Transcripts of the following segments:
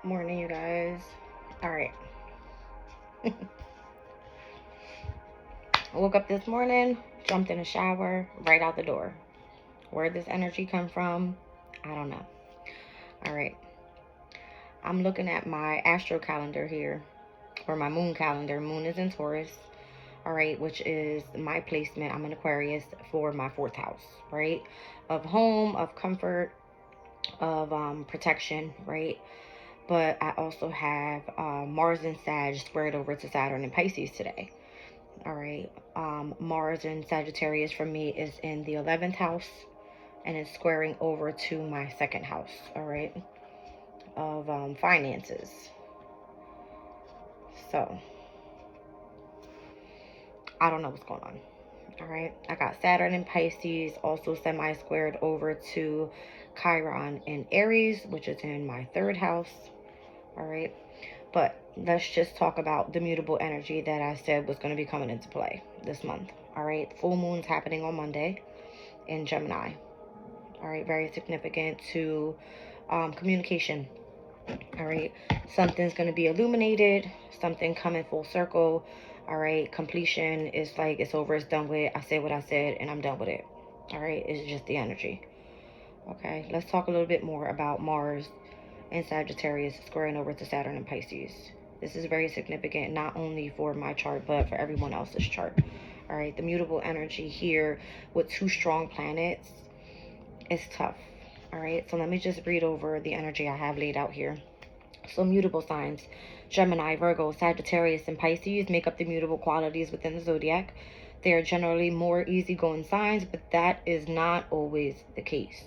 Morning, you guys. All right. I woke up this morning, jumped in the shower, right out the door. Where this energy come from? I don't know. All right. I'm looking at my astro calendar here, or my moon calendar. Moon is in Taurus. All right, which is my placement. I'm in Aquarius for my fourth house, right? Of home, of comfort, of protection, right? But I also have Mars and Sag squared over to Saturn and Pisces today. All right. Mars in Sagittarius for me is in the 11th house and it's squaring over to my second house. All right. Of finances. So I don't know what's going on. All right. I got Saturn in Pisces also semi squared over to Chiron in Aries, which is in my third house. All right. But let's just talk about the mutable energy that I said was going to be coming into play this month. All right. Full moon's happening on Monday in Gemini. All right. Very significant to communication. All right. Something's going to be illuminated. Something coming full circle. All right. Completion is like it's over. It's done with. I said what I said and I'm done with it. All right. It's just the energy. Okay. Let's talk a little bit more about Mars and Sagittarius squaring over to Saturn and Pisces. This is very significant not only for my chart but for everyone else's chart. All right, the mutable energy here with two strong planets is tough. All right, so let me just read over the energy I have laid out here. So mutable signs, Gemini, Virgo, Sagittarius, and Pisces make up the mutable qualities within the zodiac. They are generally more easygoing signs, but that is not always the case.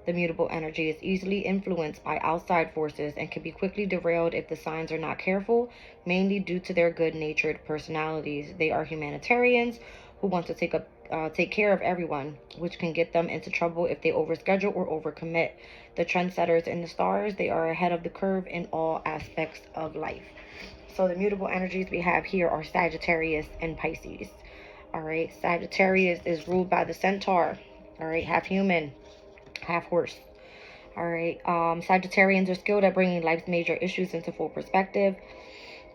The mutable energy is easily influenced by outside forces and can be quickly derailed if the signs are not careful, mainly due to their good-natured personalities. They are humanitarians who want to take care of everyone, which can get them into trouble if they overschedule or overcommit. The trendsetters in the stars, they are ahead of the curve in all aspects of life. So the mutable energies we have here are Sagittarius and Pisces. All right, Sagittarius is ruled by the centaur. All right, half human, half horse. All right. Sagittarians are skilled at bringing life's major issues into full perspective.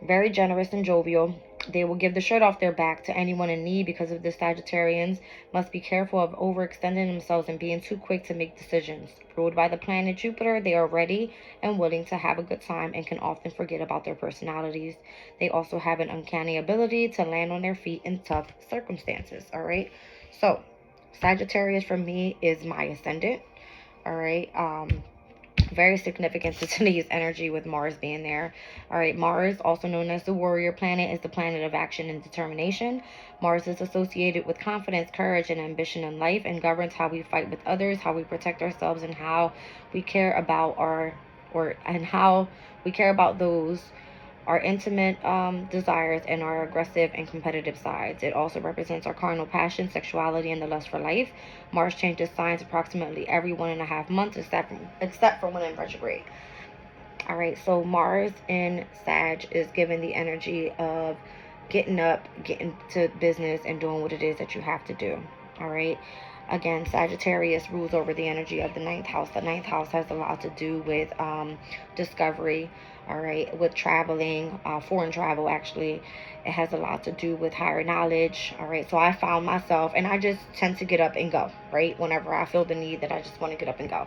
Very generous and jovial. They will give the shirt off their back to anyone in need. Because of this, Sagittarians must be careful of overextending themselves and being too quick to make decisions. Ruled by the planet Jupiter, they are ready and willing to have a good time and can often forget about their personalities. They also have an uncanny ability to land on their feet in tough circumstances. All right. So, Sagittarius for me is my ascendant. All right. Very significant to today's energy with Mars being there. All right, Mars, also known as the warrior planet, is the planet of action and determination. Mars is associated with confidence, courage, and ambition in life and governs how we fight with others, how we protect ourselves, and how we care about how we care about those our intimate desires, and our aggressive and competitive sides. It also represents our carnal passion, sexuality, and the lust for life. Mars changes signs approximately every 1.5 months, except for when in retrograde. All right, so Mars in Sag is given the energy of getting up, getting to business, and doing what it is that you have to do. All right. Again, Sagittarius rules over the energy of the ninth house. The ninth house has a lot to do with discovery, all right, with traveling, foreign travel, actually. It has a lot to do with higher knowledge, all right. So I found myself, and I just tend to get up and go, right? Whenever I feel the need that I just want to get up and go.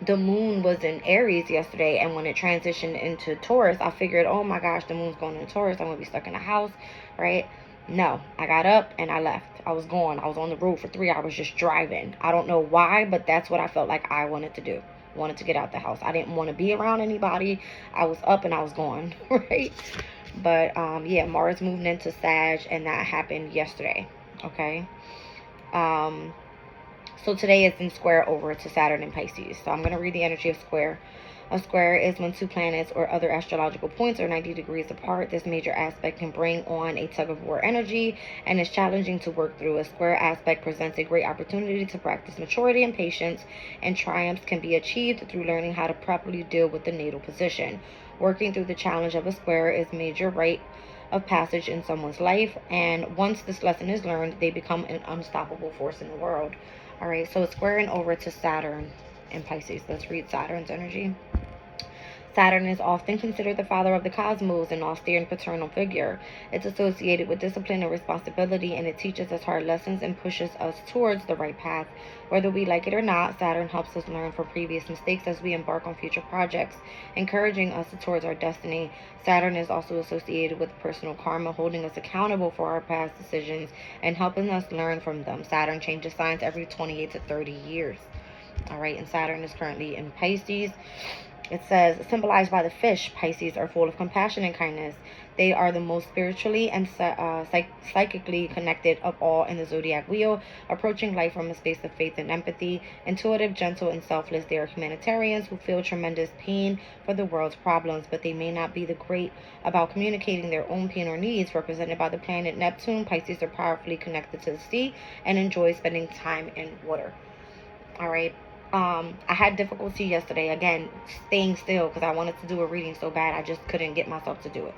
The moon was in Aries yesterday, and when it transitioned into Taurus, I figured, oh my gosh, the moon's going into Taurus. I'm going to be stuck in the house, right? No, I got up and I left. I was gone. I was on the road for 3 hours just driving. I don't know why, but that's what I felt like I wanted to do. Wanted to get out the house. I didn't want to be around anybody. I was up and I was gone, right? But yeah, Mars moved into Sag, and that happened yesterday, okay? So today is in square over to Saturn and Pisces. So I'm going to read the energy of square. A square is when two planets or other astrological points are 90 degrees apart. This major aspect can bring on a tug of war energy and is challenging to work through. A square aspect presents a great opportunity to practice maturity and patience, and triumphs can be achieved through learning how to properly deal with the natal position. Working through the challenge of a square is major rite of passage in someone's life, and once this lesson is learned, they become an unstoppable force in the world. All right, so it's squaring over to Saturn and Pisces. Let's read Saturn's energy. Saturn is often considered the father of the cosmos, an austere and paternal figure. It's associated with discipline and responsibility, and it teaches us hard lessons and pushes us towards the right path. Whether we like it or not, Saturn helps us learn from previous mistakes as we embark on future projects, encouraging us towards our destiny. Saturn is also associated with personal karma, holding us accountable for our past decisions and helping us learn from them. Saturn changes signs every 28 to 30 years. All right, and Saturn is currently in Pisces. It says, symbolized by the fish, Pisces are full of compassion and kindness. They are the most spiritually and psychically connected of all in the zodiac wheel, approaching life from a space of faith and empathy. Intuitive, gentle, and selfless, they are humanitarians who feel tremendous pain for the world's problems, but they may not be the great about communicating their own pain or needs. Represented by the planet Neptune, Pisces are powerfully connected to the sea and enjoy spending time in water. All right. I had difficulty yesterday, again, staying still because I wanted to do a reading so bad. I just couldn't get myself to do it.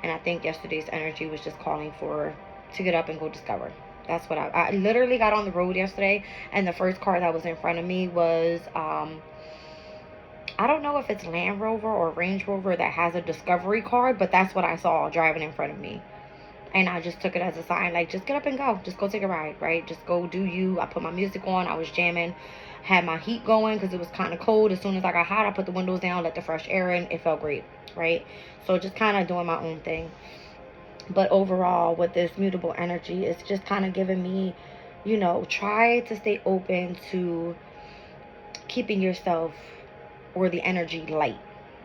And I think yesterday's energy was just calling for to get up and go discover. That's what I literally got on the road yesterday, and the first car that was in front of me was, I don't know if it's Land Rover or Range Rover that has a discovery card, but that's what I saw driving in front of me. And I just took it as a sign, like, just get up and go. Just go take a ride, right? Just go do you. I put my music on. I was jamming. Had my heat going because it was kind of cold. As soon as I got hot, I put the windows down, let the fresh air in. It felt great, right? So just kind of doing my own thing. But overall, with this mutable energy, it's just kind of giving me, you know, try to stay open to keeping yourself or the energy light.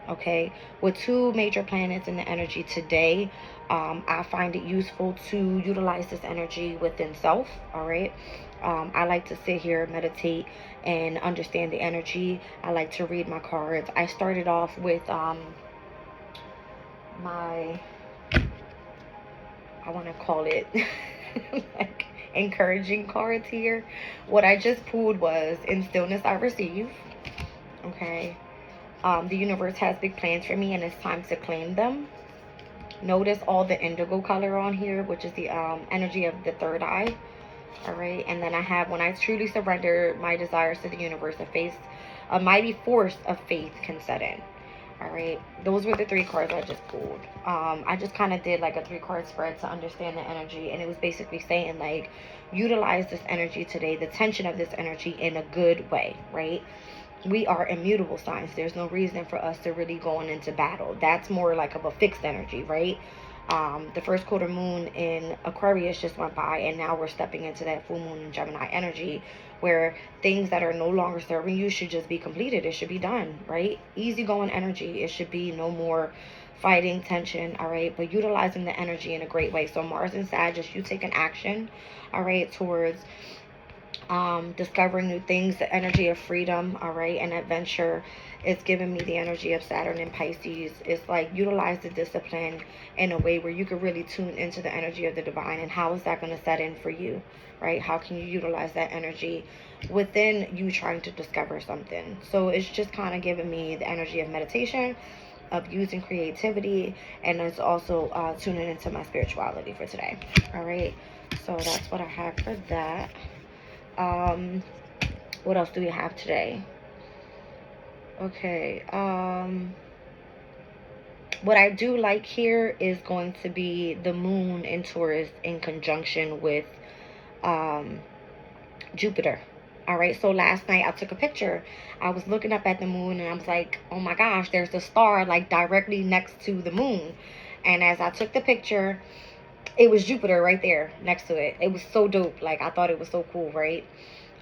Okay, with two major planets in the energy today, I find it useful to utilize this energy within self. All right, I like to sit here, meditate, and understand the energy. I like to read my cards. I started off with my, I want to call it like encouraging cards here. What I just pulled was, in stillness I receive. Okay, the universe has big plans for me and it's time to claim them. Notice all the indigo color on here, which is the energy of the third eye. All right, and then I have, when I truly surrender my desires to the universe, a mighty force of faith can set in. All right, those were the three cards I just pulled. I just kind of did like a 3-card spread to understand the energy, and it was basically saying, like, utilize this energy today, the tension of this energy, in a good way, right? We are immutable signs. There's no reason for us to really going into battle. That's more like of a fixed energy, right? The first quarter moon in Aquarius just went by, and now we're stepping into that full moon in Gemini energy, where things that are no longer serving you should just be completed. It should be done, right? Easygoing energy. It should be no more fighting, tension, all right? But utilizing the energy in a great way. So Mars and Sag, just you taking action, all right, towards discovering new things, the energy of freedom, all right, and adventure. It's giving me the energy of Saturn and Pisces. It's like, utilize the discipline in a way where you can really tune into the energy of the divine. And how is that going to set in for you, right? How can you utilize that energy within you trying to discover something? So it's just kind of giving me the energy of meditation, of using creativity, and it's also tuning into my spirituality for today. All right, so that's what I have for that. What else do we have today? Okay, what I do like here is going to be the moon in Taurus in conjunction with Jupiter. All right, so last night I took a picture. I was looking up at the moon and I was like, oh my gosh, there's a star like directly next to the moon. And as I took the picture, it was Jupiter right there next to it. It was so dope. Like, I thought it was so cool, right?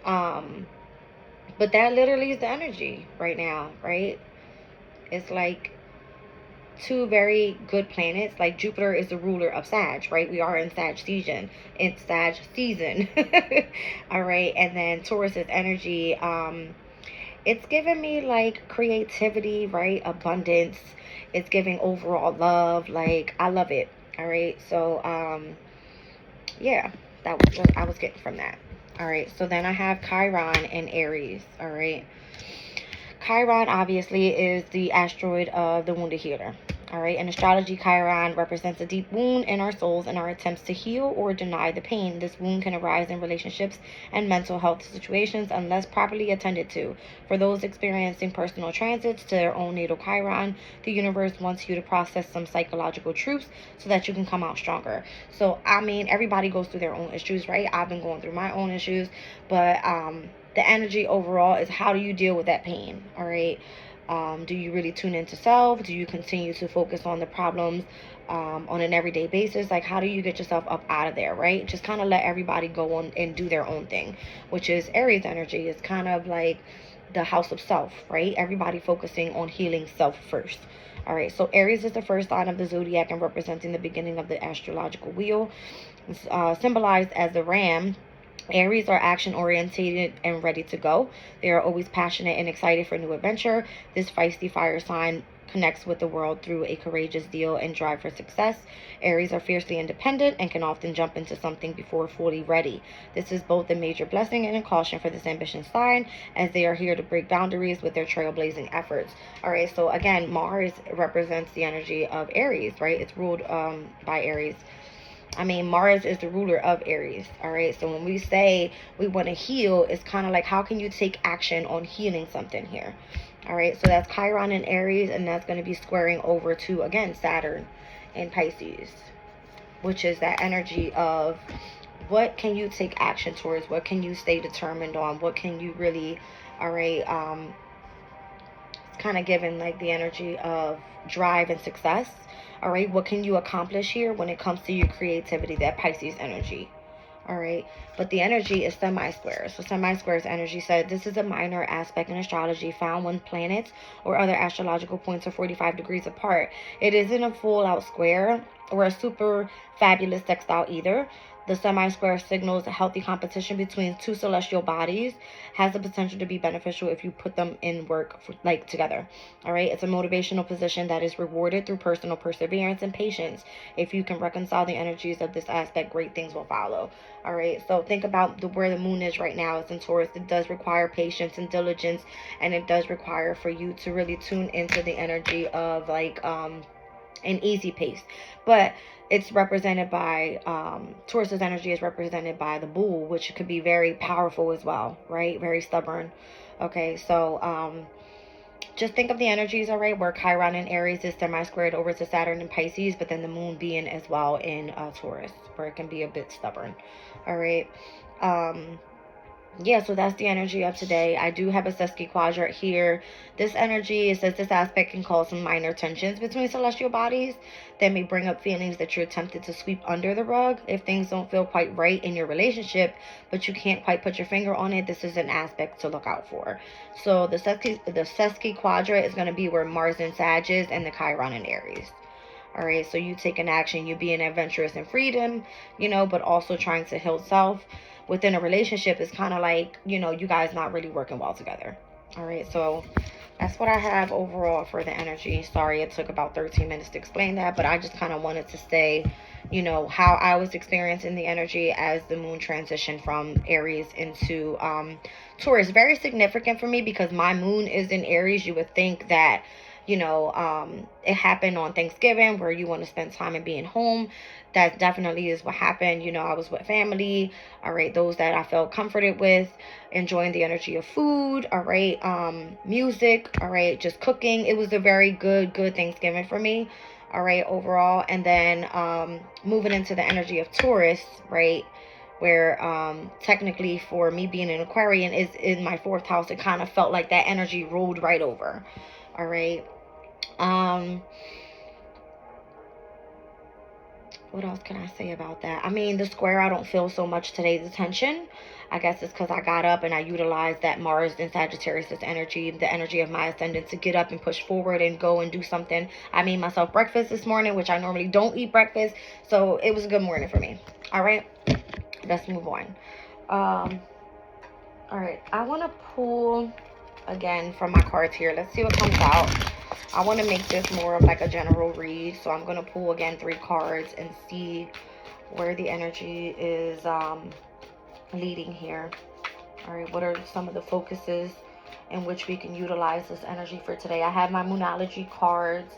But that literally is the energy right now, right? It's like two very good planets. Like, Jupiter is the ruler of Sag, right? We are in Sag season. It's Sag season. All right, and then Taurus's energy, it's giving me like creativity, right? Abundance. It's giving overall love. Like, I love it. All right, so yeah, that was what I was getting from that. All right, so then I have Chiron in Aries. All right, Chiron obviously is the asteroid of the wounded healer. All right, in astrology, Chiron represents a deep wound in our souls and our attempts to heal or deny the pain. This wound can arise in relationships and mental health situations unless properly attended to. For those experiencing personal transits to their own natal Chiron, the universe wants you to process some psychological truths so that you can come out stronger. So, I mean, everybody goes through their own issues, right? I've been going through my own issues, but the energy overall is, how do you deal with that pain? All right. Do you really tune into self? Do you continue to focus on the problems on an everyday basis? Like, how do you get yourself up out of there, right? Just kind of let everybody go on and do their own thing, which is Aries energy. It's kind of like the house of self, right? Everybody focusing on healing self first. All right, so Aries is the first sign of the zodiac and representing the beginning of the astrological wheel. It's, symbolized as the ram. Aries are action oriented and ready to go. They are always passionate and excited for new adventure. This feisty fire sign connects with the world through a courageous zeal and drive for success. Aries are fiercely independent and can often jump into something before fully ready. This is both a major blessing and a caution for this ambitious sign, as they are here to break boundaries with their trailblazing efforts. All right, so again, Mars represents the energy of Aries, right? It's ruled by Aries. I mean, Mars is the ruler of Aries. All right. So when we say we want to heal, it's kind of like, how can you take action on healing something here? All right. So that's Chiron in Aries, and that's going to be squaring over to, again, Saturn in Pisces, which is that energy of what can you take action towards? What can you stay determined on? What can you really, all right, kind of given like the energy of drive and success. All right, what can you accomplish here when it comes to your creativity, that Pisces energy? All right, but the energy is semi-square. So semi-square's energy said this is a minor aspect in astrology found when planets or other astrological points are 45 degrees apart. It isn't a full out square or a super fabulous sextile either. The semi-square signals a healthy competition between two celestial bodies, has the potential to be beneficial if you put them in work like together. All right, it's a motivational position that is rewarded through personal perseverance and patience. If you can reconcile the energies of this aspect, great things will follow. All right, so think about where the moon is right now. It's in Taurus. It does require patience and diligence, and it does require for you to really tune into the energy of like an easy pace. But it's represented by Taurus's energy is represented by the bull, which could be very powerful as well, right? Very stubborn. Okay, so just think of the energies, all right, where Chiron in Aries is semi-squared over to Saturn in Pisces, but then the moon being as well in Taurus, where it can be a bit stubborn. All right. Yeah, so that's the energy of today. I do have a Sesqui quadrant here. This energy, it says this aspect can cause some minor tensions between celestial bodies that may bring up feelings that you're tempted to sweep under the rug. If things don't feel quite right in your relationship, but you can't quite put your finger on it, this is an aspect to look out for. So the Sesqui quadrant is going to be where Mars in Sag is and the Chiron in Aries. All right, so you taking action, you being adventurous and freedom, but also trying to heal self within a relationship is kind of like, you guys not really working well together. All right, so that's what I have overall for the energy. Sorry, it took about 13 minutes to explain that, but I just kind of wanted to say, how I was experiencing the energy as the moon transitioned from Aries into Taurus. Very significant for me because my moon is in Aries. You would think that it happened on Thanksgiving where you want to spend time and being home. That definitely is what happened. I was with family, all right, those that I felt comforted with, enjoying the energy of food, all right, music, all right, just cooking. It was a very good Thanksgiving for me, all right, overall. And then moving into the energy of Taurus, right, where technically for me being an Aquarian is in my fourth house, it kind of felt like that energy rolled right over. All right. What else can I say about that? I mean, the square, I don't feel so much today's attention. I guess it's because I got up and I utilized that Mars and Sagittarius energy, the energy of my ascendant, to get up and push forward and go and do something. I made myself breakfast this morning, which I normally don't eat breakfast. So it was a good morning for me. All right. Let's move on. All right. I want to pull again from my cards here. Let's see what comes out. I want to make this more of like a general read, so I'm going to pull again 3 cards and see where the energy is leading here. All right, what are some of the focuses in which we can utilize this energy for today? I have my Moonology cards.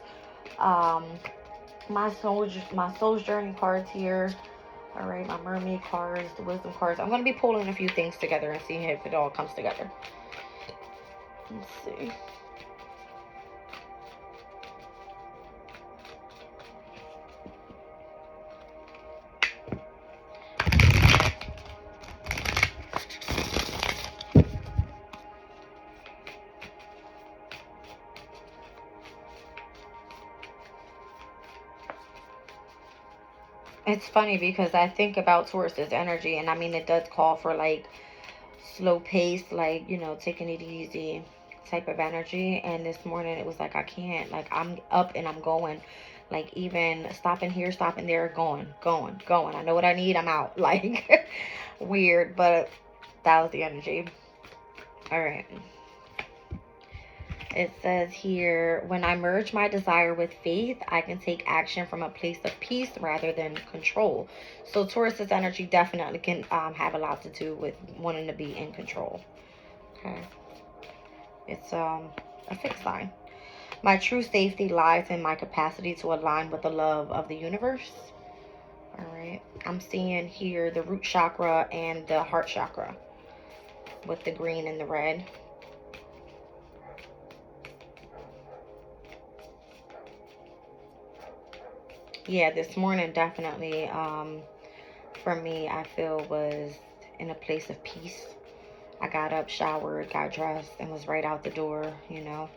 My soul's journey cards here. All right, my mermaid cards, the wisdom cards. I'm going to be pulling a few things together and seeing if it all comes together. Let's see. It's funny because I think about Taurus's energy, and I mean, it does call for like slow pace, like, you know, taking it easy type of energy. And this morning it was like, I can't, like, I'm up and I'm going, like, even stopping here, stopping there, going. I know what I need, I'm out. Like, weird, but that was the energy. All right. It says here, when I merge my desire with faith, I can take action from a place of peace rather than control. So Taurus's energy definitely can have a lot to do with wanting to be in control. Okay. It's a fixed sign. My true safety lies in my capacity to align with the love of the universe. All right. I'm seeing here the root chakra and the heart chakra with the green and the red. Yeah, this morning definitely, for me, I feel was in a place of peace. I got up, showered, got dressed, and was right out the door, you know.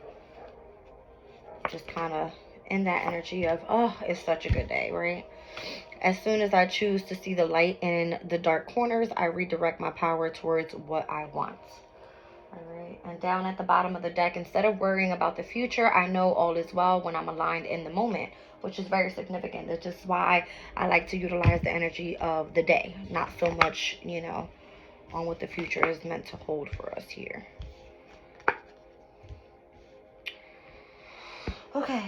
Just kind of in that energy of, oh, it's such a good day, right? As soon as I choose to see the light in the dark corners, I redirect my power towards what I want. All right. And down at the bottom of the deck, instead of worrying about the future, I know all is well when I'm aligned in the moment, which is very significant. That's just why I like to utilize the energy of the day, not so much, you know, on what the future is meant to hold for us here. Okay,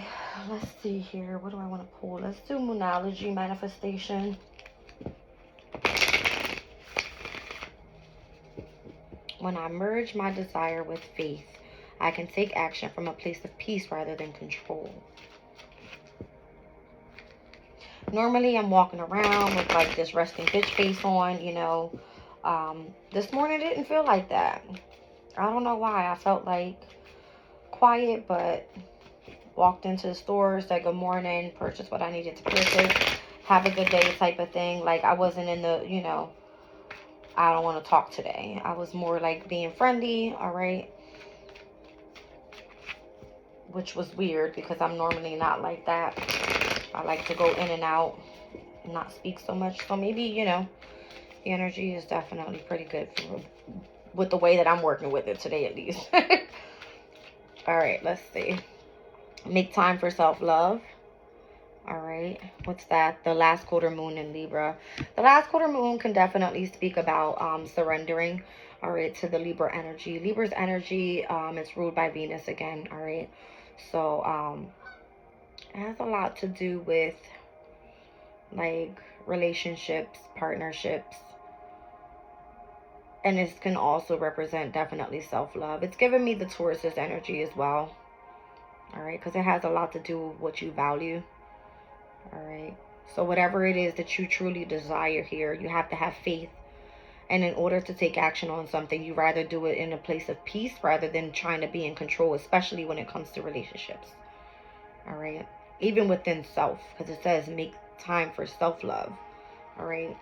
let's see here. What do I want to pull? Let's do Moonology manifestation. When I merge my desire with faith, I can take action from a place of peace rather than control. Normally, I'm walking around with like this resting bitch face on, you know. This morning didn't feel like that. I don't know why. I felt like quiet, but walked into the store, said good morning, purchased what I needed to purchase, have a good day type of thing. Like, I wasn't in the, you know, I don't want to talk today. I was more like being friendly, all right? Which was weird because I'm normally not like that. I like to go in and out and not speak so much. So maybe, you know, the energy is definitely pretty good with the way that I'm working with it today, at least. All right, let's see. Make time for self-love. All right, what's that? The last quarter moon in Libra. The last quarter moon can definitely speak about surrendering, all right, to the Libra energy. Libra's energy is ruled by Venus again, all right? So it has a lot to do with like relationships, partnerships, and this can also represent definitely self-love. It's giving me the Taurus's energy as well, all right, because it has a lot to do with what you value. All right. So whatever it is that you truly desire here, you have to have faith. And in order to take action on something, you rather do it in a place of peace rather than trying to be in control, especially when it comes to relationships. All right. Even within self, because it says make time for self-love. All right.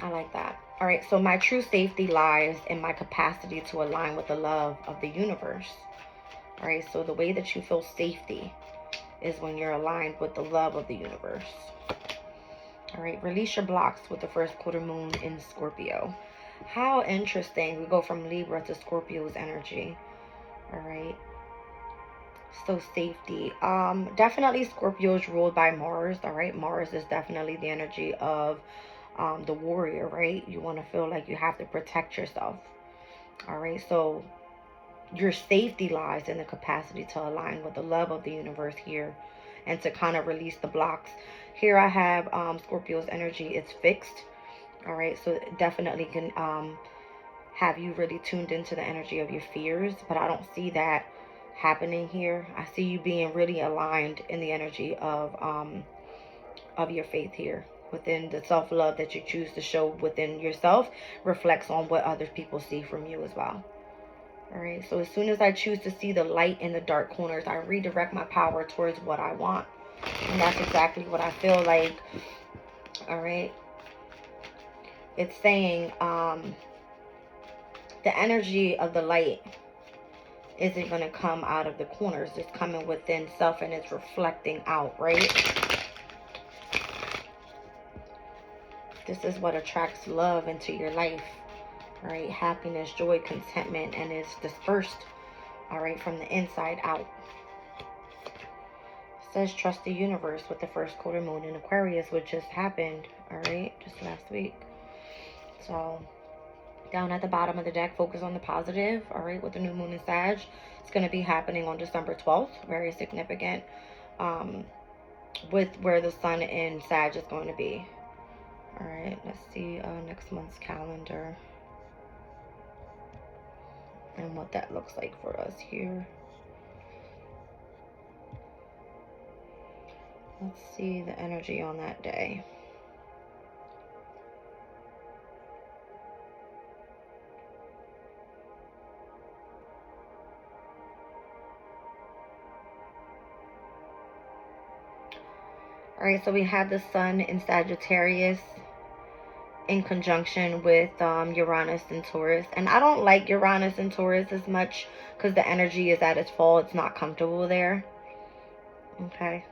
I like that. All right. So my true safety lies in my capacity to align with the love of the universe. All right. So the way that you feel safety is when you're aligned with the love of the universe. All right, release your blocks with the first quarter moon in Scorpio. How interesting. We go from Libra to Scorpio's energy. All right. So safety. Definitely Scorpio is ruled by Mars. All right. Mars is definitely the energy of the warrior, right? You want to feel like you have to protect yourself. All right. So your safety lies in the capacity to align with the love of the universe here and to kind of release the blocks. Here I have Scorpio's energy. It's fixed. All right. So it definitely can have you really tuned into the energy of your fears. But I don't see that happening here. I see you being really aligned in the energy of your faith here. Within the self-love that you choose to show within yourself reflects on what other people see from you as well. All right, so as soon as I choose to see the light in the dark corners, I redirect my power towards what I want. And that's exactly what I feel like. All right. It's saying the energy of the light isn't going to come out of the corners. It's coming within self and it's reflecting out, right? This is what attracts love into your life. All right, happiness, joy, contentment, and it's dispersed, all right, from the inside out. It says trust the universe with the first quarter moon in Aquarius, which just happened, all right, just last week. So down at the bottom of the deck, focus on the positive, all right, with the new moon in Sag. It's going to be happening on December 12th, very significant, with where the sun in Sag is going to be. All right, let's see next month's calendar and what that looks like for us here. Let's see the energy on that day. All right, so we have the sun in Sagittarius in conjunction with Uranus and Taurus. And I don't like Uranus and Taurus as much because the energy is at its fall. It's not comfortable there. Okay.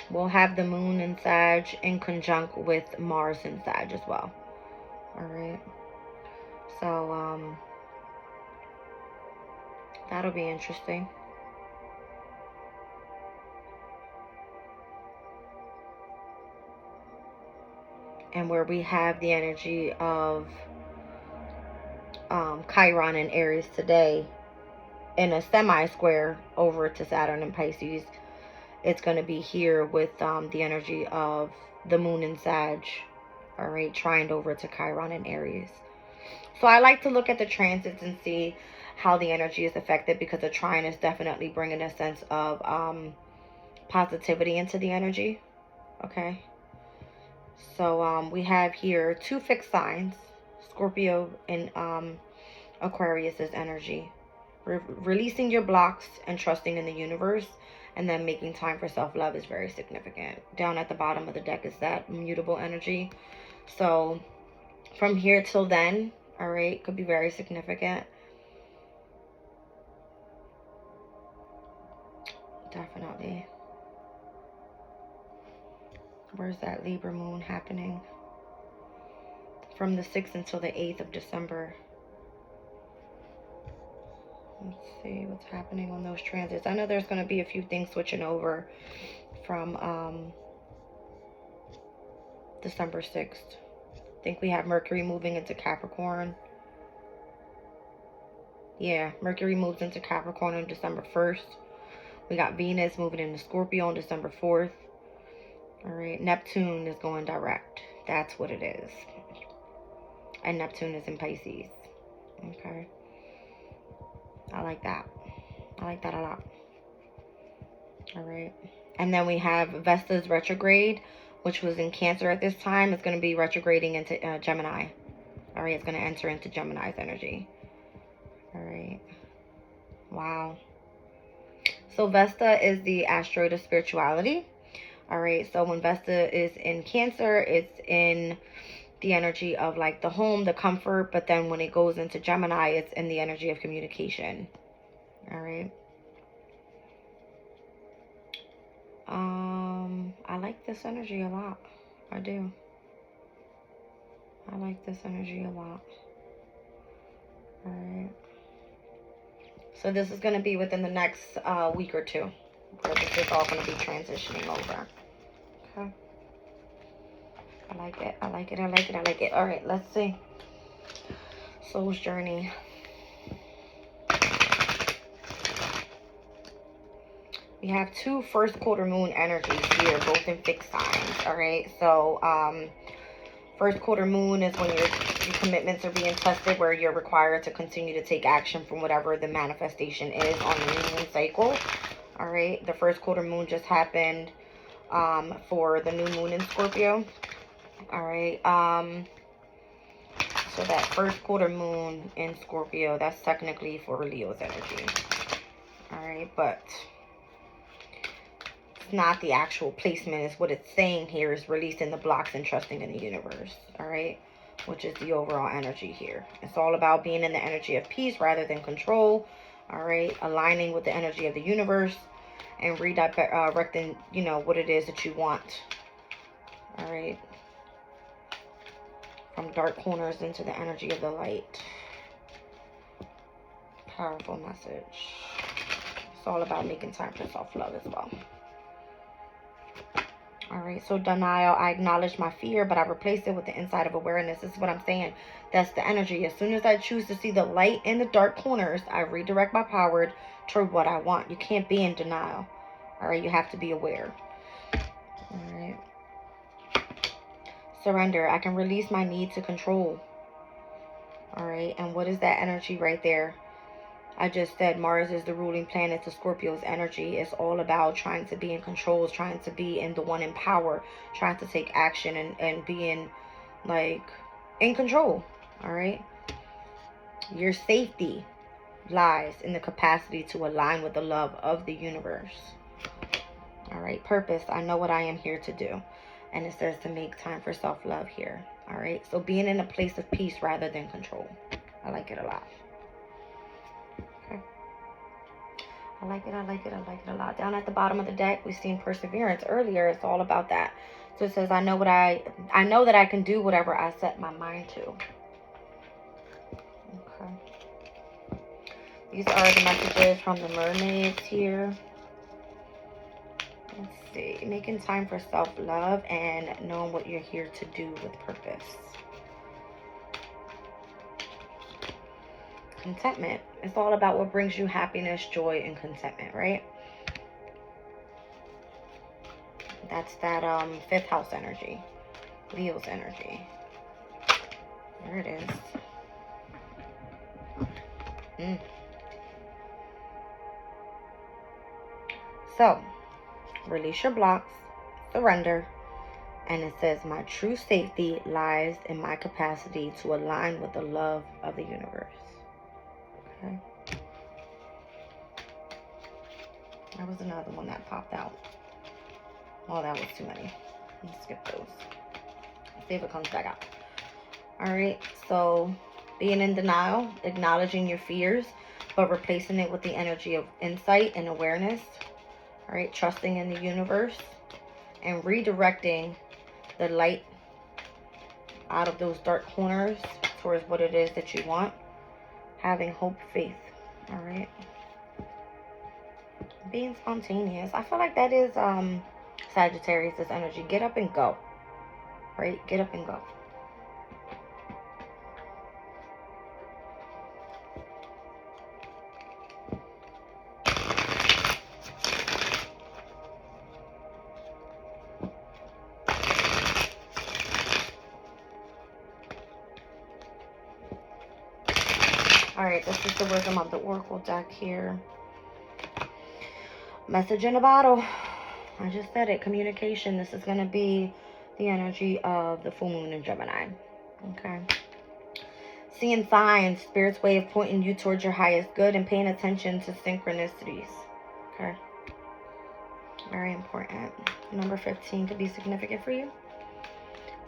We'll have the moon in Sag in conjunct with Mars in Sag as well. All right. So, that'll be interesting. And where we have the energy of Chiron and Aries today in a semi-square over to Saturn and Pisces, it's going to be here with the energy of the moon in Sag, all right, trined over to Chiron and Aries. So I like to look at the transits and see how the energy is affected, because the trine is definitely bringing a sense of positivity into the energy. Okay. So we have here two fixed signs, Scorpio and Aquarius's energy. Releasing your blocks and trusting in the universe, and then making time for self-love is very significant. Down at the bottom of the deck is that mutable energy. So from here till then, all right, could be very significant. Definitely. Where's that Libra moon happening? From the 6th until the 8th of December. Let's see what's happening on those transits. I know there's going to be a few things switching over from December 6th. I think we have Mercury moving into Capricorn. Yeah, Mercury moves into Capricorn on December 1st. We got Venus moving into Scorpio on December 4th. All right, Neptune is going direct. That's what it is. And Neptune is in Pisces. Okay. I like that. I like that a lot. All right. And then we have Vesta's retrograde, which was in Cancer at this time. It's going to be retrograding into Gemini. All right. It's going to enter into Gemini's energy. All right. Wow. So Vesta is the asteroid of spirituality. All right. So when Vesta is in Cancer, it's in the energy of like the home, the comfort. But then when it goes into Gemini, it's in the energy of communication. All right. I like this energy a lot. I do. I like this energy a lot. All right. So this is going to be within the next week or two, where this is all going to be transitioning over. Okay. I like it. I like it. I like it. I like it. All right. Let's see. Soul's journey. We have two first quarter moon energies here, both in fixed signs. All right. So First quarter moon is when your commitments are being tested, where you're required to continue to take action from whatever the manifestation is on the new moon cycle. All right, the first quarter moon just happened for the new moon in Scorpio. All right, so that first quarter moon in Scorpio, that's technically for Leo's energy. All right, but it's not the actual placement. It's what it's saying here is releasing the blocks and trusting in the universe. All right, which is the overall energy here. It's all about being in the energy of peace rather than control. All right, aligning with the energy of the universe and redirecting, you know, what it is that you want. All right, from dark corners into the energy of the light. Powerful message. It's all about making time for self-love as well. All right, so denial. I acknowledge my fear, but I replace it with the inside of awareness. This is what I'm saying. That's the energy. As soon as I choose to see the light in the dark corners, I redirect my power toward what I want. You can't be in denial. All right, you have to be aware. All right. Surrender. I can release my need to control. All right, and what is that energy right there? I just said Mars is the ruling planet to Scorpio's energy. It's all about trying to be in control, trying to be in the one in power, trying to take action and being like in control. All right. Your safety lies in the capacity to align with the love of the universe. All right. Purpose. I know what I am here to do. And it says to make time for self-love here. All right. So being in a place of peace rather than control. I like it a lot. I like it, I like it, I like it a lot. Down at the bottom of the deck, we've seen perseverance earlier. It's all about that. So it says, I know that I can do whatever I set my mind to. Okay. These are the messages from the mermaids here. Let's see. Making time for self-love and knowing what you're here to do with purpose. Contentment. It's all about what brings you happiness, joy, and contentment, right? That's that fifth house energy. Leo's energy. There it is. So, release your blocks, surrender, and it says, my true safety lies in my capacity to align with the love of the universe. Okay. That was another one that popped out. Oh, that was too many. Let's skip those. See if it comes back out. All right. So being in denial, acknowledging your fears, but replacing it with the energy of insight and awareness. All right. Trusting in the universe and redirecting the light out of those dark corners towards what it is that you want. Having hope, faith. All right. Being spontaneous. I feel like that is Sagittarius' energy. Get up and go. Right? Get up and go. Alright, this is the wisdom of the Oracle deck here. Message in a bottle. I just said it. Communication. This is going to be the energy of the full moon in Gemini. Okay. Seeing signs. Spirit's way of pointing you towards your highest good and paying attention to synchronicities. Okay. Very important. Number 15 could be significant for you.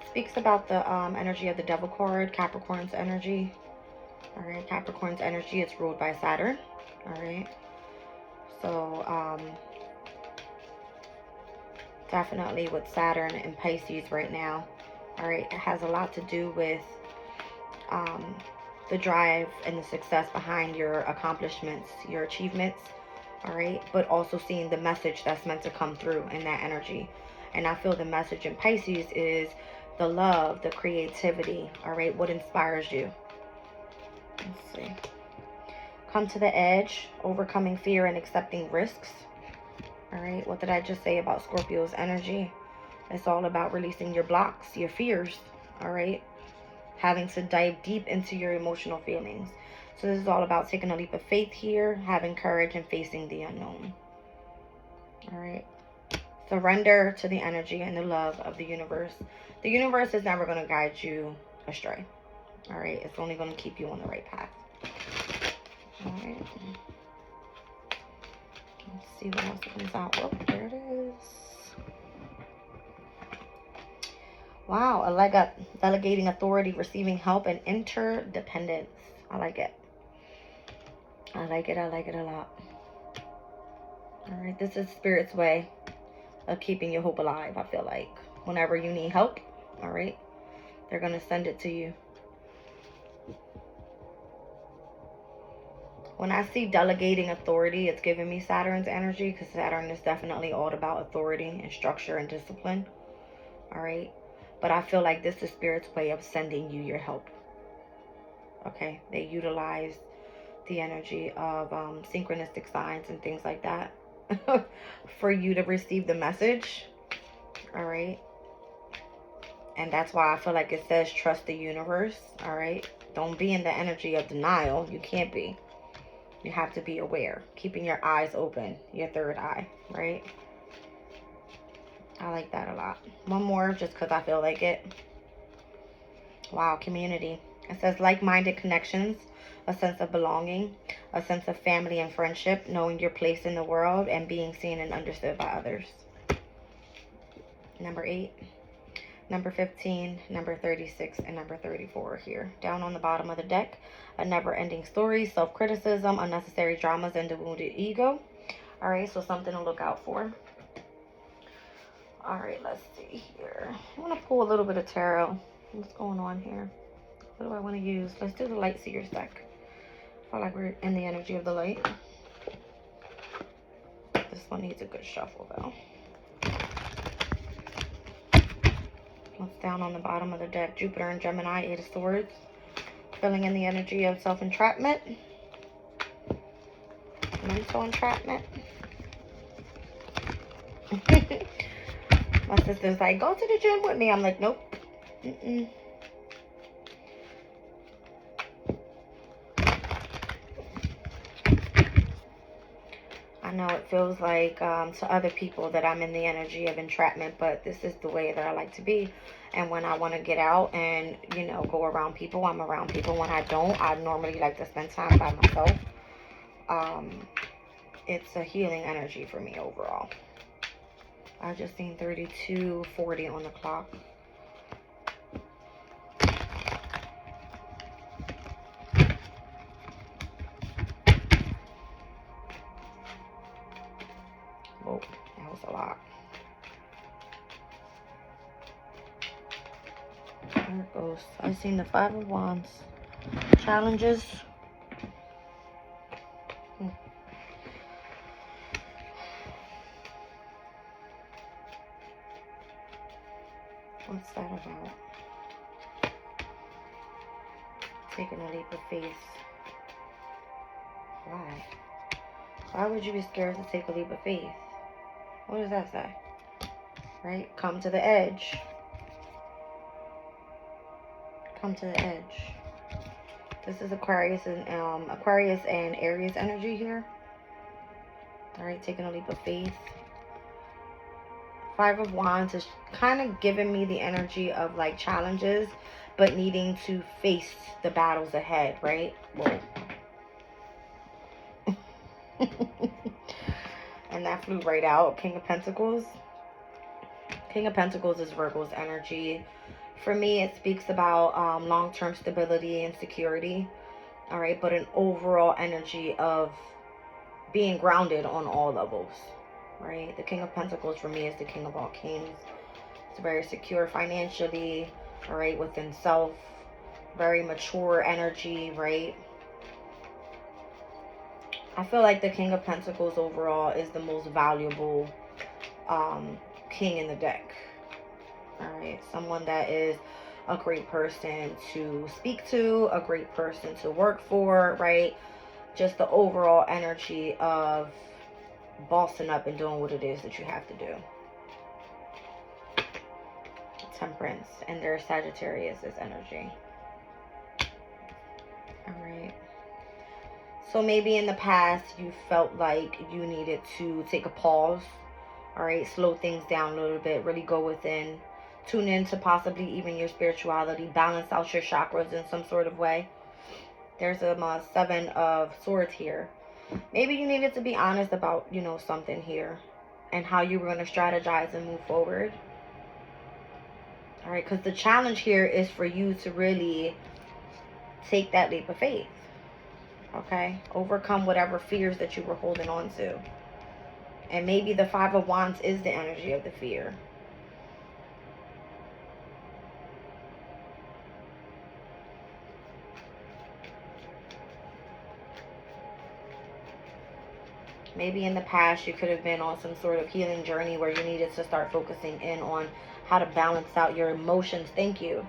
Speaks about the energy of the Devil card. Capricorn's energy. All right, Capricorn's energy, it's ruled by Saturn. All right. So, definitely with Saturn and Pisces right now. All right, it has a lot to do with the drive and the success behind your accomplishments, your achievements. All right, but also seeing the message that's meant to come through in that energy. And I feel the message in Pisces is the love, the creativity. All right, what inspires you? Let's see. Come to the edge, overcoming fear and accepting risks. All right, what did I just say about Scorpio's energy? It's all about releasing your blocks, your fears. all right? Having to dive deep into your emotional feelings. So this is all about taking a leap of faith here, having courage and facing the unknown. All right. Surrender to the energy and the love of the universe. The universe is never going to guide you astray. All right. It's only going to keep you on the right path. All right. Let's see what else comes out. Oh, there it is. Wow. A leg up. Delegating authority, receiving help, and interdependence. I like it. I like it. I like it a lot. All right. This is Spirit's way of keeping your hope alive, I feel like. Whenever you need help, all right, they're going to send it to you. When I see delegating authority, it's giving me Saturn's energy, because Saturn is definitely all about authority and structure and discipline. All right. But I feel like this is Spirit's way of sending you your help. Okay. They utilize the energy of synchronistic signs and things like that for you to receive the message. All right. And that's why I feel like it says trust the universe. All right. Don't be in the energy of denial. You can't be. You have to be aware. Keeping your eyes open. Your third eye. Right. I like that a lot. One more just because I feel like it. Wow. Community. It says like-minded connections. A sense of belonging. A sense of family and friendship. Knowing your place in the world. And being seen and understood by others. Number 8. Number 15, number 36, and number 34 here. Down on the bottom of the deck, a never-ending story, self-criticism, unnecessary dramas, and the wounded ego. All right, so something to look out for. All right, let's see here. I want to pull a little bit of tarot. What's going on here? What do I want to use? Let's do the Light Seers deck. I feel like we're in the energy of the light. This one needs a good shuffle, though. What's down on the bottom of the deck? Jupiter and Gemini, 8 of Swords. Filling in the energy of self-entrapment. Mental entrapment. My sister's like, go to the gym with me. I'm like, nope. I know it feels like to other people that I'm in the energy of entrapment, but this is the way that I like to be. And when I want to get out and, you know, go around people, I'm around people. When I don't, I normally like to spend time by myself. It's a healing energy for me overall. I just seen 32:40 on the clock. Whoa, that was a lot. There it goes. I seen the 5 of Wands. Challenges. What's that about? Taking a leap of faith. Why? Why would you be scared to take a leap of faith? What does that say? Right? Come to the edge. Come to the edge. This is Aquarius and Aries energy here. All right, taking a leap of faith. 5 of Wands is kind of giving me the energy of like challenges, but needing to face the battles ahead, right? Whoa. And that flew right out. King of Pentacles. King of Pentacles is Virgo's energy. For me, it speaks about long-term stability and security. All right, but an overall energy of being grounded on all levels. Right? The King of Pentacles for me is the king of all kings. It's very secure financially, all right, within self. Very mature energy, right? I feel like the King of Pentacles overall is the most valuable king in the deck. All right, someone that is a great person to speak to, a great person to work for, right? Just the overall energy of bossing up and doing what it is that you have to do. Temperance, and there's Sagittarius's energy. All right. So maybe in the past you felt like you needed to take a pause. All right, slow things down a little bit, really go within, tune into possibly even your spirituality, balance out your chakras in some sort of way. There's a 7 of Swords here. Maybe you needed to be honest about, you know, something here and how you were going to strategize and move forward. All right, because the challenge here is for you to really take that leap of faith. Okay, overcome whatever fears that you were holding on to. And maybe the 5 of Wands is the energy of the fear. Maybe in the past you could have been on some sort of healing journey where you needed to start focusing in on how to balance out your emotions. Thank you.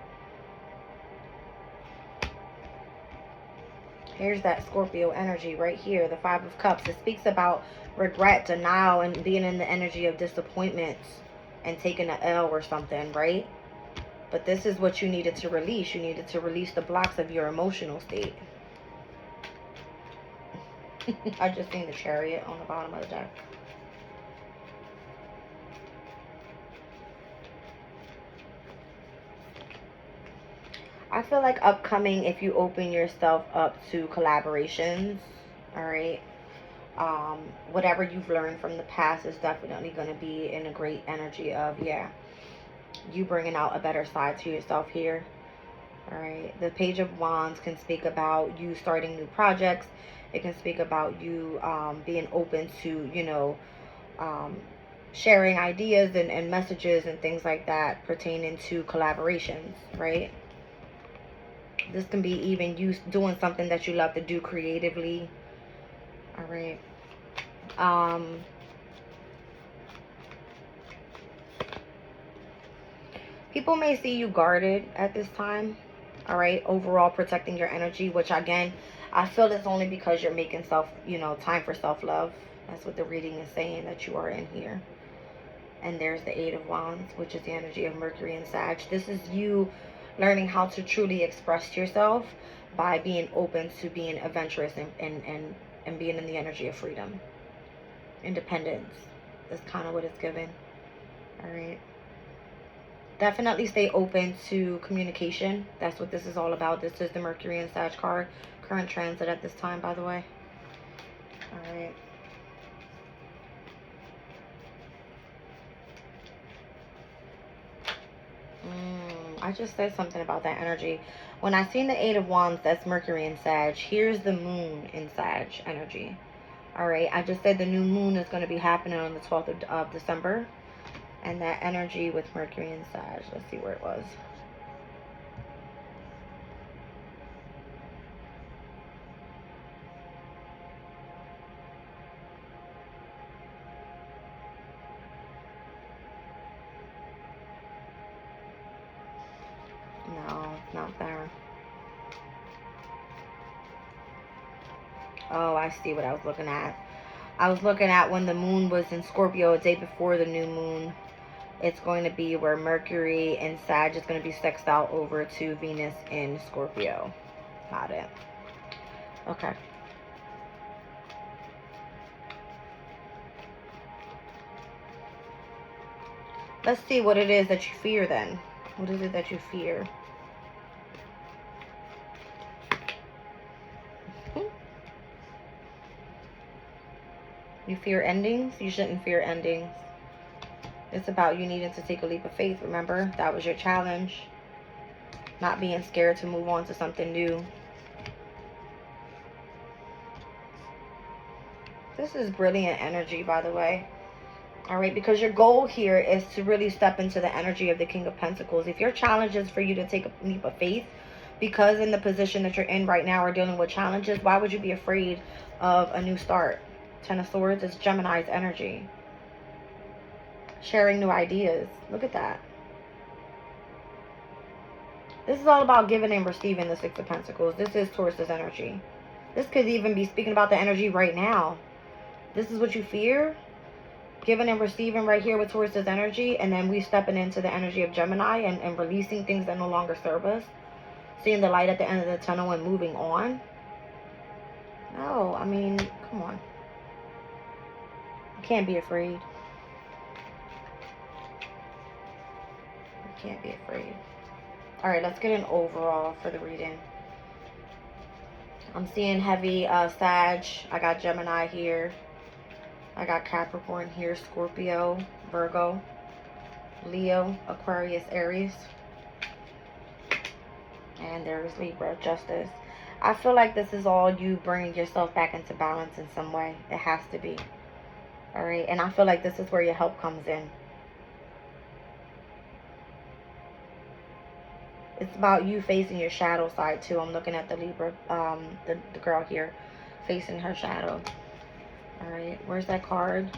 Here's that Scorpio energy right here, the 5 of Cups. It speaks about regret, denial, and being in the energy of disappointments and taking an L or something, right? But this is what you needed to release. You needed to release the blocks of your emotional state. I just seen the Chariot on the bottom of the deck. I feel like upcoming, if you open yourself up to collaborations, all right, whatever you've learned from the past is definitely going to be in a great energy of, yeah, you bringing out a better side to yourself here. All right, the Page of Wands can speak about you starting new projects. It can speak about you being open to, you know, sharing ideas and messages and things like that pertaining to collaborations, right? This can be even you doing something that you love to do creatively. All right. People may see you guarded at this time. All right. Overall, protecting your energy, which again, I feel it's only because you're making time for self-love. That's what the reading is saying, that you are in here. And there's the 8 of Wands, which is the energy of Mercury and Sag. This is you learning how to truly express yourself by being open to being adventurous and being in the energy of freedom. Independence is kind of what it's given. All right. Definitely stay open to communication. That's what this is all about. This is the Mercury and Sag card. Current transit at this time, by the way. All right. I just said something about that energy. When I seen the 8 of Wands, that's Mercury in Sag. Here's the moon in Sag energy. All right. I just said the new moon is going to be happening on the 12th of December. And that energy with Mercury in Sag. Let's see where it was. No, it's not there. Oh, I see what I was looking at. I was looking at when the moon was in Scorpio, a day before the new moon. It's going to be where Mercury and Sag is going to be sexed out over to Venus in Scorpio. Got it. Okay. Let's see what it is that you fear then. What is it that you fear? You fear endings? You shouldn't fear endings. It's about you needing to take a leap of faith. Remember, that was your challenge. Not being scared to move on to something new. This is brilliant energy, by the way. All right, because your goal here is to really step into the energy of the King of Pentacles. If your challenge is for you to take a leap of faith, because in the position that you're in right now are dealing with challenges, why would you be afraid of a new start? 10 of Swords is Gemini's energy. Sharing new ideas. Look at that. This is all about giving and receiving, the 6 of Pentacles. This is Taurus's energy. This could even be speaking about the energy right now. This is what you fear? Giving and receiving right here with Taurus's energy, and then we stepping into the energy of Gemini and releasing things that no longer serve us. Seeing the light at the end of the tunnel and moving on. No, I mean, come on. You can't be afraid. You can't be afraid. All right, let's get an overall for the reading. I'm seeing heavy Sag. I got Gemini here. I got Capricorn here, Scorpio, Virgo, Leo, Aquarius, Aries. And there's Libra, Justice. I feel like this is all you bringing yourself back into balance in some way. It has to be. All right. And I feel like this is where your help comes in. It's about you facing your shadow side too. I'm looking at the Libra, the girl here facing her shadow. All right. Where's that card?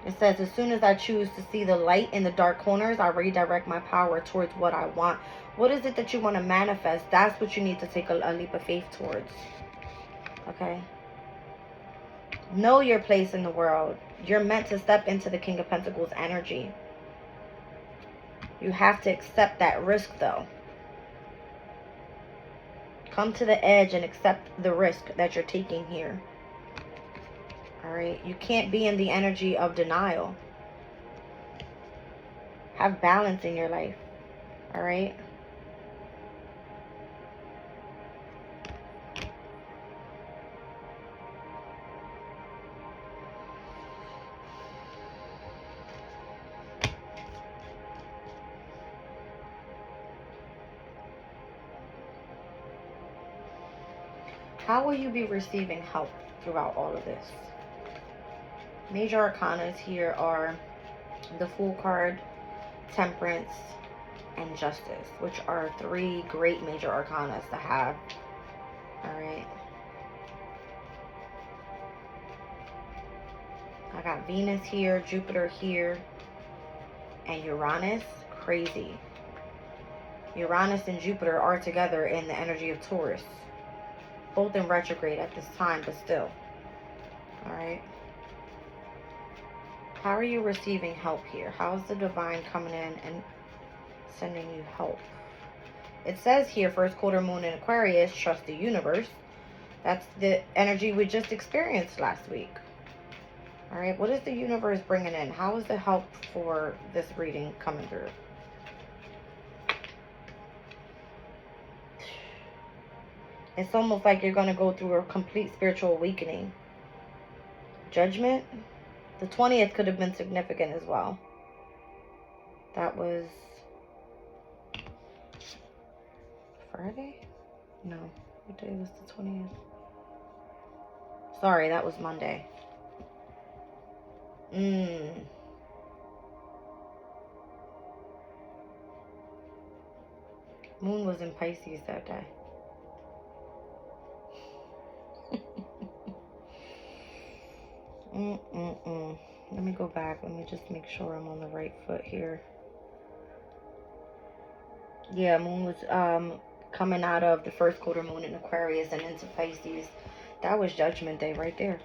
It says, as soon as I choose to see the light in the dark corners, I redirect my power towards what I want. What is it that you want to manifest? That's what you need to take a leap of faith towards. Okay? Know your place in the world. You're meant to step into the King of Pentacles energy. You have to accept that risk, though. Come to the edge and accept the risk that you're taking here. All right? You can't be in the energy of denial. Have balance in your life. All right? How will you be receiving help throughout all of this? Major arcanas here are the Fool card, Temperance, and Justice, which are three great major arcanas to have. All right. I got Venus here, Jupiter here, and Uranus. Crazy. Uranus and Jupiter are together in the energy of Taurus. Both in retrograde at this time, but still. All right. How are you receiving help here? How is the divine coming in and sending you help? It says here, first quarter moon in Aquarius, trust the universe. That's the energy we just experienced last week. All right. What is the universe bringing in? How is the help for this reading coming through? It's almost like you're going to go through a complete spiritual awakening. Judgment. The 20th could have been significant as well. That was Friday? No. What day was the 20th? Sorry, that was Monday. Moon was in Pisces that day. Let me go back. Let me just make sure I'm on the right foot here. Yeah, moon was coming out of the first quarter moon in Aquarius and into Pisces. That was Judgment Day right there.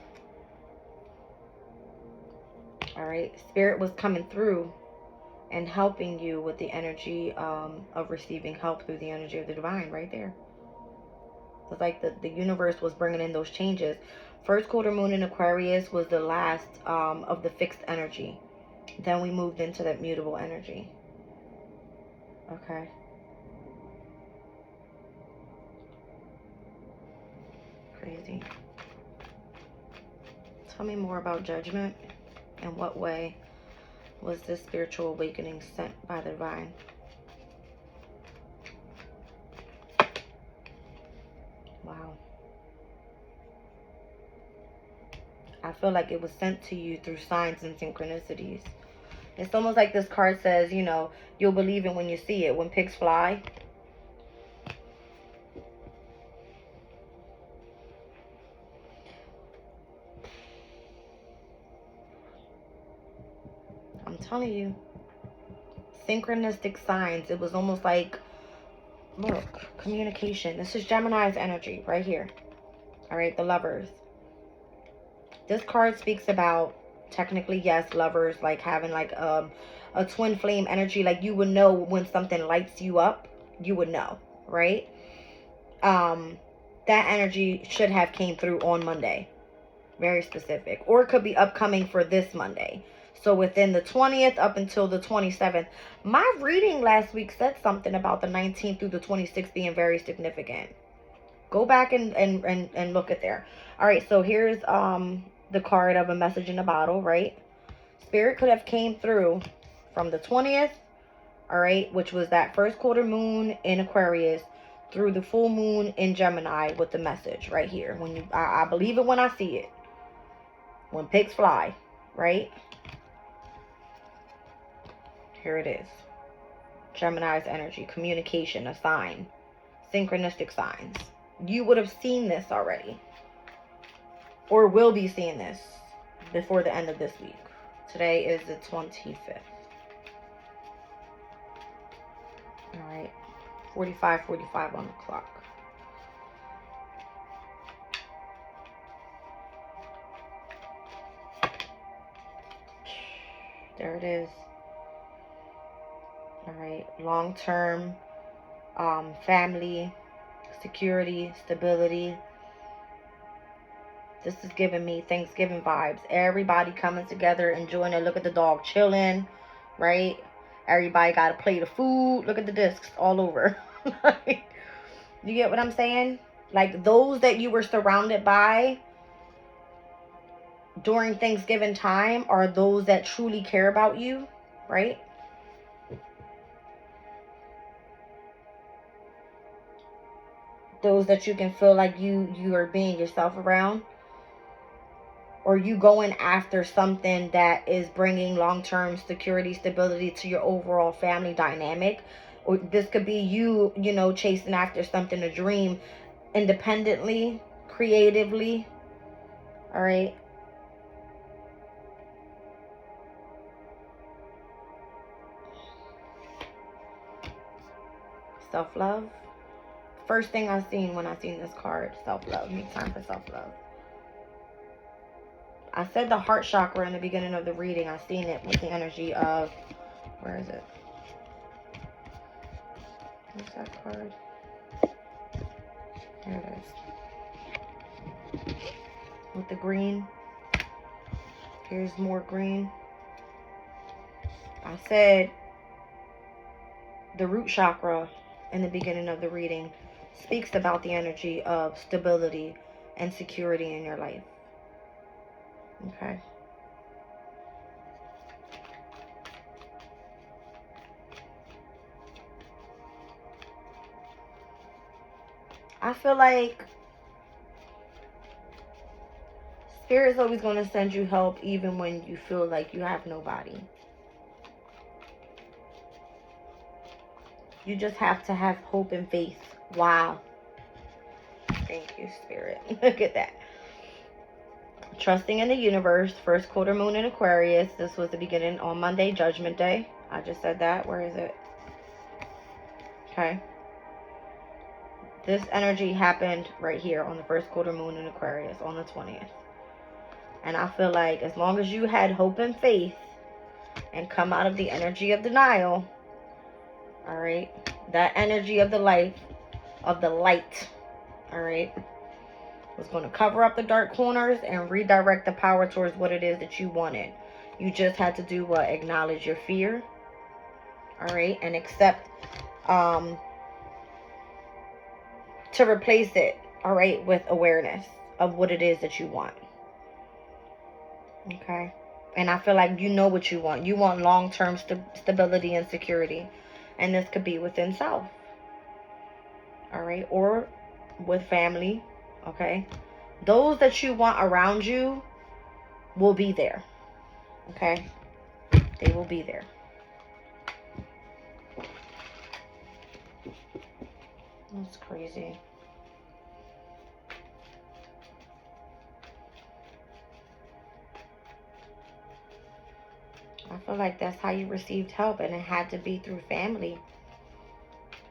All right. Spirit was coming through and helping you with the energy of receiving help through the energy of the divine right there. It's like the universe was bringing in those changes. First quarter moon in Aquarius was the last of the fixed energy. Then we moved into that mutable energy. Okay. Crazy. Tell me more about Judgment. In what way was this spiritual awakening sent by the divine? Wow. I feel like it was sent to you through signs and synchronicities. It's almost like this card says, you know, you'll believe it when you see it. When pigs fly. I'm telling you. Synchronistic signs. It was almost like, look, communication. This is Gemini's energy right here. All right, the Lovers. This card speaks about Technically, yes, lovers, like having like a twin flame energy. Like you would know when something lights you up, you would know, right? That energy should have came through on Monday. Very specific. Or it could be upcoming for this Monday. So within the 20th up until the 27th. My reading last week said something about the 19th through the 26th being very significant. Go back and look at there. All right, so here's the card of a message in a bottle, right? Spirit could have came through from the 20th, all right, which was that first quarter moon in Aquarius, through the full moon in Gemini with the message right here. When you, I believe it when I see it. When pigs fly, right? Here it is. Gemini's energy, communication, a sign, synchronistic signs. You would have seen this already, or will be seeing this before the end of this week. Today is the 25th. All right, 45:45 on the clock. There it is. All right, long-term family, security, stability. This is giving me Thanksgiving vibes. Everybody coming together, enjoying it. Look at the dog chilling, right? Everybody got a plate of food. Look at the discs all over. You get what I'm saying? Like those that you were surrounded by during Thanksgiving time are those that truly care about you, right? Those that you can feel like you are being yourself around, or you going after something that is bringing long-term security, stability to your overall family dynamic. Or this could be you, you know, chasing after something, a dream, independently, creatively. All right. Self-love. First thing I seen when I seen this card, self-love. Make time for self-love. I said the heart chakra in the beginning of the reading. I seen it with the energy of, where is it? What's that card? There it is. With the green. Here's more green. I said the root chakra in the beginning of the reading speaks about the energy of stability and security in your life. Okay. I feel like Spirit is always going to send you help even when you feel like you have nobody. You just have to have hope and faith. Wow. Thank you, Spirit. Look at that. Trusting in the universe. First quarter moon in Aquarius. This was the beginning on Monday, Judgment Day. I just said that. Where is it? Okay. This energy happened right here on the first quarter moon in Aquarius on the 20th. And I feel like as long as you had hope and faith and come out of the energy of denial, all right, that energy of the light, all right, was going to cover up the dark corners and redirect the power towards what it is that you wanted. You just had to do what? Acknowledge your fear, all right, and accept to replace it, all right, with awareness of what it is that you want. Okay. And I feel like you know what you want. You want long-term stability and security. And this could be within self. All right. Or with family. Okay. Those that you want around you will be there. Okay. They will be there. That's crazy. I feel like that's how you received help, and it had to be through family.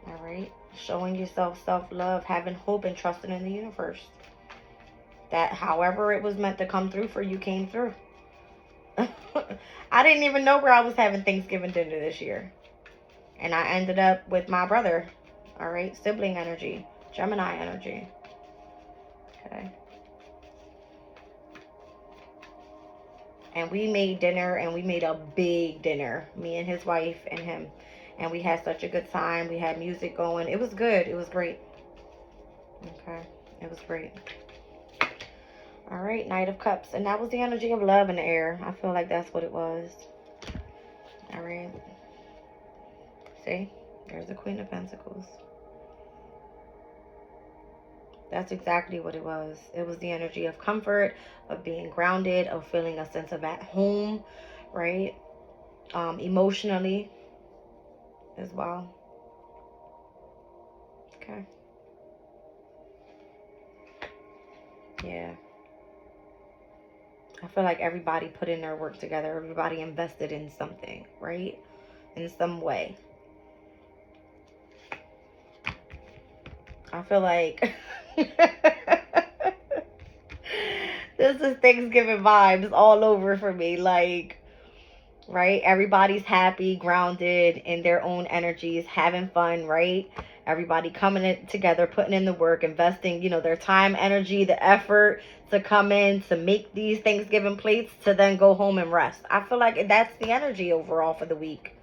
All right. Showing yourself self-love, having hope, and trusting in the universe. That however it was meant to come through for you, came through. I didn't even know where I was having Thanksgiving dinner this year. And I ended up with my brother. All right. Sibling energy. Gemini energy. Okay. And we made dinner, and we made a big dinner. Me and his wife and him. And we had such a good time. We had music going. It was good. It was great. Okay. It was great. All right. Knight of Cups. And that was the energy of love in the air. I feel like that's what it was. All right. See? There's the Queen of Pentacles. That's exactly what it was. It was the energy of comfort, of being grounded, of feeling a sense of at home, right? Emotionally as well. Okay. Yeah. I feel like everybody put in their work together. Everybody invested in something, right? In some way. I feel like this is Thanksgiving vibes all over for me. Like, right? Everybody's happy, grounded in their own energies, having fun, right? Everybody coming together, putting in the work, investing, their time, energy, the effort to come in to make these Thanksgiving plates to then go home and rest. I feel like that's the energy overall for the week.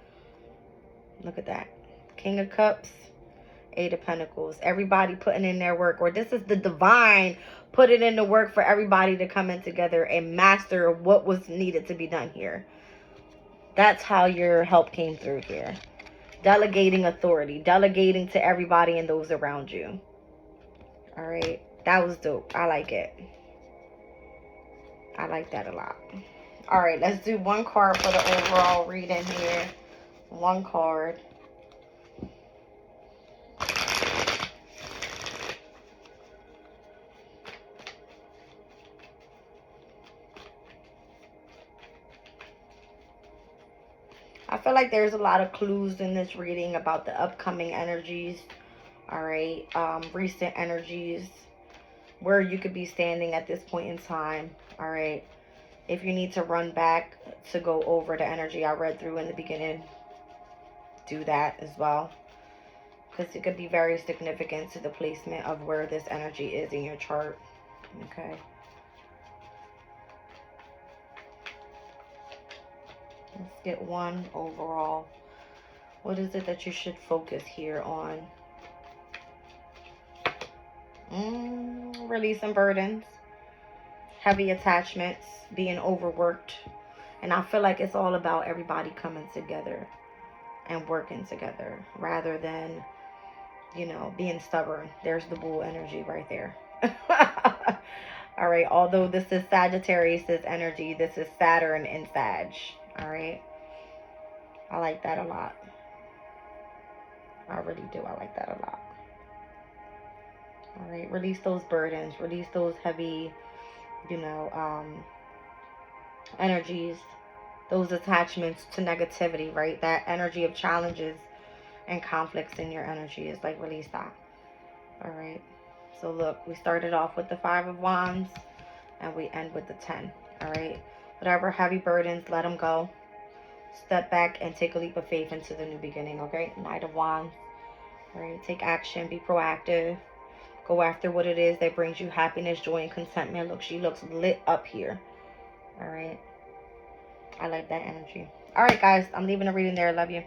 Look at that. King of Cups, Eight of Pentacles. Everybody putting in their work, or this is the divine putting in the work for everybody to come in together and master what was needed to be done here. That's how your help came through here. Delegating authority. Delegating to everybody and those around you. All right. That was dope. I like it. I like that a lot. All right. Let's do one card for the overall reading here. One card. I feel like there's a lot of clues in this reading about the upcoming energies. All right. Recent energies. Where you could be standing at this point in time. All right. If you need to run back to go over the energy I read through in the beginning, do that as well. Because it could be very significant to the placement of where this energy is in your chart. Okay. Let's get one overall. What is it that you should focus here on? Releasing burdens. Heavy attachments. Being overworked. And I feel like it's all about everybody coming together and working together rather than, being stubborn. There's the bull energy right there. All right. Although this is Sagittarius' energy, this is Saturn in Sag. All right. I like that a lot. I really do. I like that a lot. All right. Release those burdens. Release those heavy, energies. Those attachments to negativity, right? That energy of challenges and conflicts in your energy is like, release that. All right. So look, we started off with the 5 of Wands and we end with the 10. All right. Whatever heavy burdens, let them go. Step back and take a leap of faith into the new beginning. Okay. Knight of Wands. All right. Take action. Be proactive. Go after what it is that brings you happiness, joy, and contentment. Look, she looks lit up here. All right. I like that energy. All right, guys. I'm leaving the reading there. Love you.